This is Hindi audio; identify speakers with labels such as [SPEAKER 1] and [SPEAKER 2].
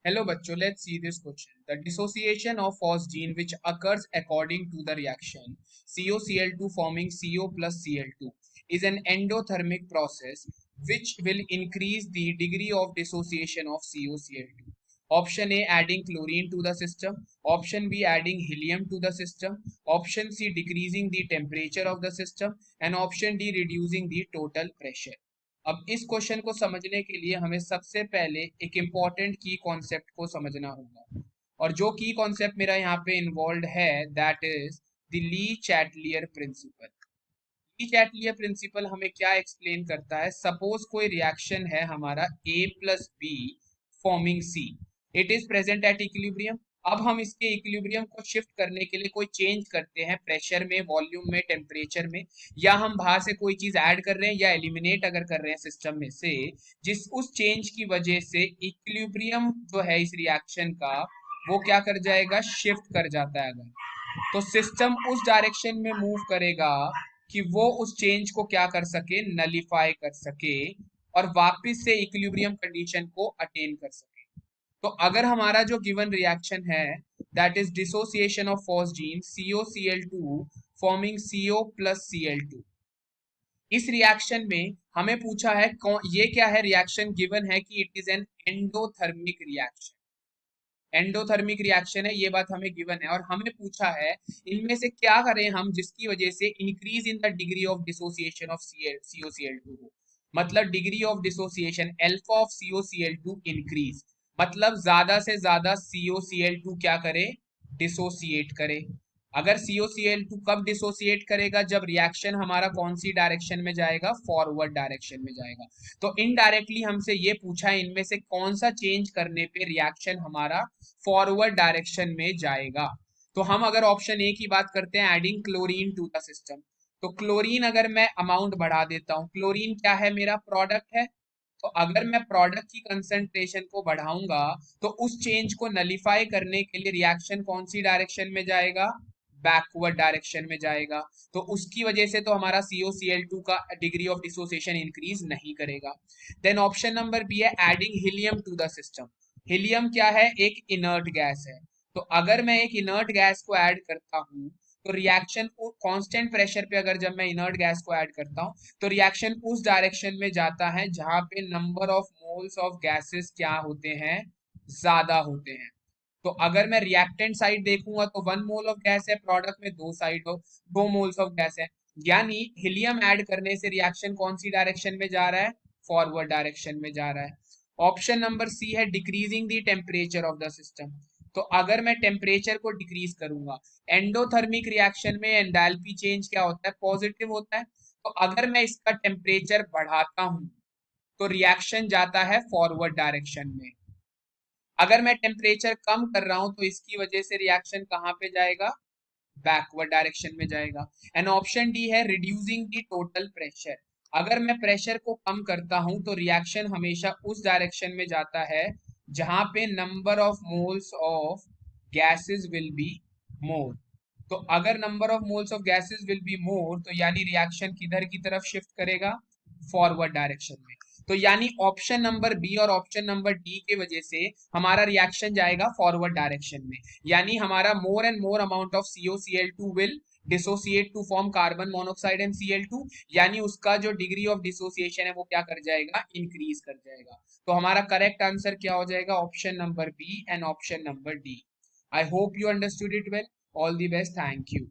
[SPEAKER 1] Hello bachcho, let's see this question. The dissociation of phosgene which occurs according to the reaction COCl2 forming CO plus Cl2 is an endothermic process which will increase the degree of dissociation of COCl2. Option A, adding chlorine to the system. Option B, adding helium to the system. Option C, decreasing the temperature of the system. And option D, reducing the total pressure. अब इस क्वेश्चन को समझने के लिए हमें सबसे पहले एक इम्पॉर्टेंट की कॉन्सेप्ट को समझना होगा, और जो की कॉन्सेप्ट मेरा यहाँ पे इन्वॉल्व है that is the Lee Chatelier principal. Lee Chatelier principal हमें क्या एक्सप्लेन करता है? सपोज कोई रिएक्शन है हमारा A plus be forming C, it is present at equilibrium. अब हम इसके इक्विलिब्रियम को शिफ्ट करने के लिए कोई चेंज करते हैं प्रेशर में, वॉल्यूम में, टेम्परेचर में, या हम बाहर से कोई चीज ऐड कर रहे हैं या एलिमिनेट अगर कर रहे हैं सिस्टम में से, जिस उस चेंज की वजह से इक्विलिब्रियम जो है इस रिएक्शन का वो क्या कर जाएगा? शिफ्ट कर जाता है। अगर तो सिस्टम उस डायरेक्शन में मूव करेगा कि वो उस चेंज को क्या कर सके? नलीफाई कर सके और वापस से इक्विलिब्रियम कंडीशन को अटेन कर सके। तो अगर हमारा जो गिवन रिएक्शन है that is dissociation of phosgene COCl2 forming CO plus Cl2, इस रिएक्शन में हमें पूछा है ये क्या है? रिएक्शन गिवन है कि it is an endothermic reaction. Endothermic reaction है, ये बात हमें गिवन है, और हमें पूछा है इनमें से क्या करें हम जिसकी वजह से increase in the degree of dissociation of COCl2 हो। मतलब degree of dissociation alpha of COCl2 increase, मतलब ज्यादा से ज्यादा COCl2 क्या करे? डिसोसिएट करे। अगर COCl2 कब डिसोसिएट करेगा? जब रिएक्शन हमारा कौन सी डायरेक्शन में जाएगा? फॉरवर्ड डायरेक्शन में जाएगा। तो इनडायरेक्टली हमसे ये पूछा है इनमें से कौन सा चेंज करने पे रिएक्शन हमारा फॉरवर्ड डायरेक्शन में जाएगा। तो हम अगर ऑप्शन ए की बात करते हैं, adding chlorine to the system, तो क्लोरीन अगर मैं अमाउंट बढ़ा देता हूं, क्लोरीन क्या है? मेरा प्रोडक्ट है। तो अगर मैं प्रोडक्ट की कंसंट्रेशन को बढ़ाऊंगा तो उस चेंज को नलीफाई करने के लिए रिएक्शन कौन सी डायरेक्शन में जाएगा? बैकवर्ड डायरेक्शन में जाएगा। तो उसकी वजह से तो हमारा COCl2 का डिग्री ऑफ डिसोसिएशन इंक्रीज नहीं करेगा। देन ऑप्शन नंबर बी है adding helium to the system. Helium क्या है? एक इनर्ट गैस है। तो अगर मैं एक इनर्ट गैस को ऐड करता हूं तो रिएक्शन को कांस्टेंट प्रेशर पे, अगर जब मैं इनर्ट गैस को ऐड करता हूं तो रिएक्शन उस डायरेक्शन में जाता है जहां पे number of moles of gases क्या होते हैं? ज्यादा होते हैं। तो अगर मैं रिएक्टेंट साइड देखूंगा तो 1 मोल ऑफ गैस है, प्रोडक्ट में 2 मोल्स ऑफ गैस है, यानी हीलियम ऐड करने से रिएक्शन कौन सी डायरेक्शन में जा रहा है? फॉरवर्ड डायरेक्शन में जा रहा है। ऑप्शन नंबर सी है decreasing the temperature of the system. तो अगर मैं टेम्परेचर को डिक्रीज करूंगा, एंडोथर्मिक रिएक्शन में एंथैल्पी चेंज क्या होता है? पॉजिटिव होता है। तो अगर मैं इसका टेम्परेचर बढ़ाता हूं तो रिएक्शन जाता है फॉरवर्ड डायरेक्शन में। अगर मैं टेम्परेचर कम कर रहा हूं तो इसकी वजह से रिएक्शन कहां पे जाएगा? बैकवर्ड डायरेक्शन में जाएगा। एंड ऑप्शन डी है रिड्यूसिंग दी टोटल प्रेशर। अगर मैं प्रेशर को कम करता हूं तो रिएक्शन हमेशा उस डायरेक्शन में जाता है जहां पे number of moles of gases will be more. तो अगर number of moles of gases will be more तो यानी रिएक्शन किधर की तरफ शिफ्ट करेगा? फॉरवर्ड डायरेक्शन में। तो यानी ऑप्शन नंबर बी और ऑप्शन नंबर डी के वजह से हमारा रिएक्शन जाएगा फॉरवर्ड डायरेक्शन में, यानी हमारा more and more amount of COCl2 will dissociate to form carbon monoxide and Cl2, यानी उसका जो डिग्री ऑफ डिसोसिएशन है वो क्या कर जाएगा? इंक्रीज कर जाएगा। तो हमारा करेक्ट आंसर क्या हो जाएगा? Option number B and option number D. I hope you understood it well. All the best, thank you.